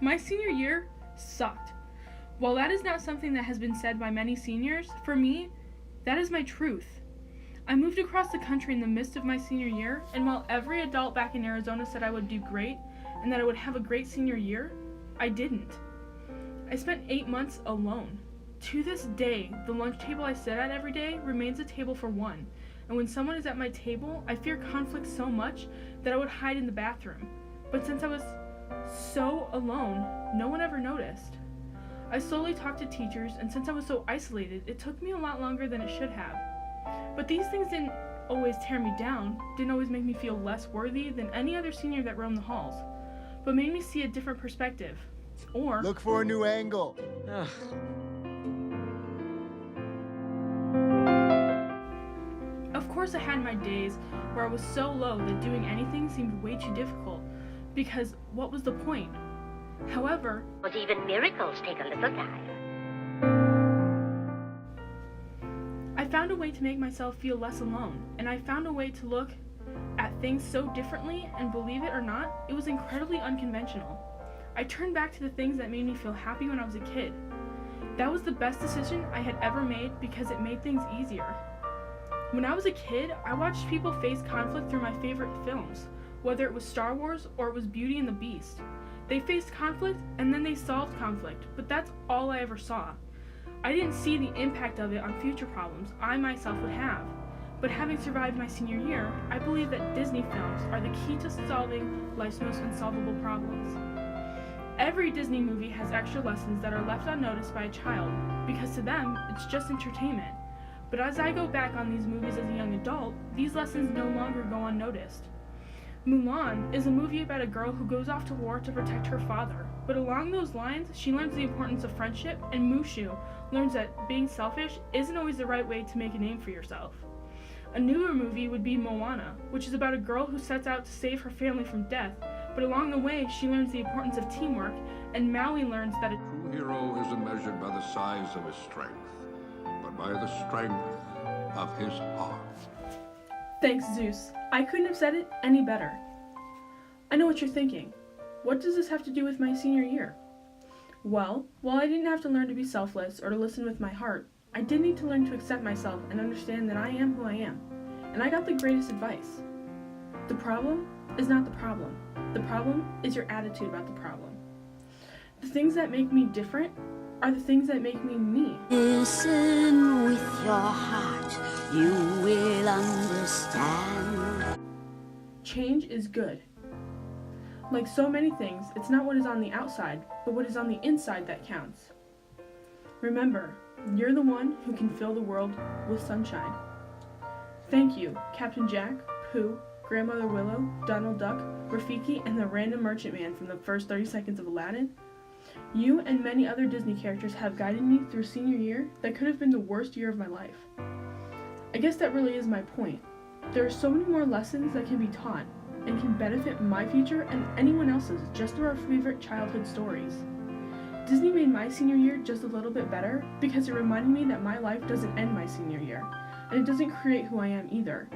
My senior year sucked. While that is not something that has been said by many seniors, for me, that is my truth. I moved across the country in the midst of my senior year, and while every adult back in Arizona said I would do great and that I would have a great senior year, I didn't. I spent 8 months alone. To this day, the lunch table I sit at every day remains a table for one, and when someone is at my table, I fear conflict so much that I would hide in the bathroom. But since I was so alone, no one ever noticed. I slowly talked to teachers, and since I was so isolated, it took me a lot longer than it should have. But these things didn't always tear me down, didn't always make me feel less worthy than any other senior that roamed the halls, but made me see a different perspective. Or look for a new angle. Of course I had my days where I was so low that doing anything seemed way too difficult, because what was the point? However, but even miracles take a little time. I found a way to make myself feel less alone, and I found a way to look at things so differently, and believe it or not, it was incredibly unconventional. I turned back to the things that made me feel happy when I was a kid. That was the best decision I had ever made because it made things easier. When I was a kid, I watched people face conflict through my favorite films, whether it was Star Wars or it was Beauty and the Beast. They faced conflict and then they solved conflict, but that's all I ever saw. I didn't see the impact of it on future problems I myself would have. But having survived my senior year, I believe that Disney films are the key to solving life's most unsolvable problems. Every Disney movie has extra lessons that are left unnoticed by a child, because to them, it's just entertainment. But as I go back on these movies as a young adult, these lessons no longer go unnoticed. Mulan is a movie about a girl who goes off to war to protect her father, but along those lines, she learns the importance of friendship, and Mushu learns that being selfish isn't always the right way to make a name for yourself. A newer movie would be Moana, which is about a girl who sets out to save her family from death, but along the way, she learns the importance of teamwork, and Maui learns that a true hero isn't measured by the size of his strength, but by the strength of his heart. Thanks, Zeus. I couldn't have said it any better. I know what you're thinking. What does this have to do with my senior year? Well, while I didn't have to learn to be selfless or to listen with my heart, I did need to learn to accept myself and understand that I am who I am. And I got the greatest advice. The problem is not the problem. The problem is your attitude about the problem. The things that make me different are the things that make me me. Listen with your heart, you will understand. Change is good. Like so many things, it's not what is on the outside, but what is on the inside that counts. Remember, you're the one who can fill the world with sunshine. Thank you, Captain Jack, Pooh, Grandmother Willow, Donald Duck, Rafiki, and the random merchant man from the first 30 seconds of Aladdin. You and many other Disney characters have guided me through senior year that could have been the worst year of my life. I guess that really is my point. There are so many more lessons that can be taught and can benefit my future and anyone else's just through our favorite childhood stories. Disney made my senior year just a little bit better because it reminded me that my life doesn't end my senior year, and it doesn't create who I am either.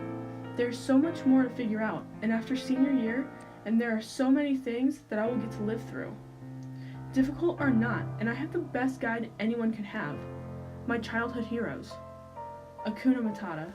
There's so much more to figure out, and after senior year, and there are so many things that I will get to live through. Difficult or not, and I have the best guide anyone could have. My childhood heroes. Hakuna Matata.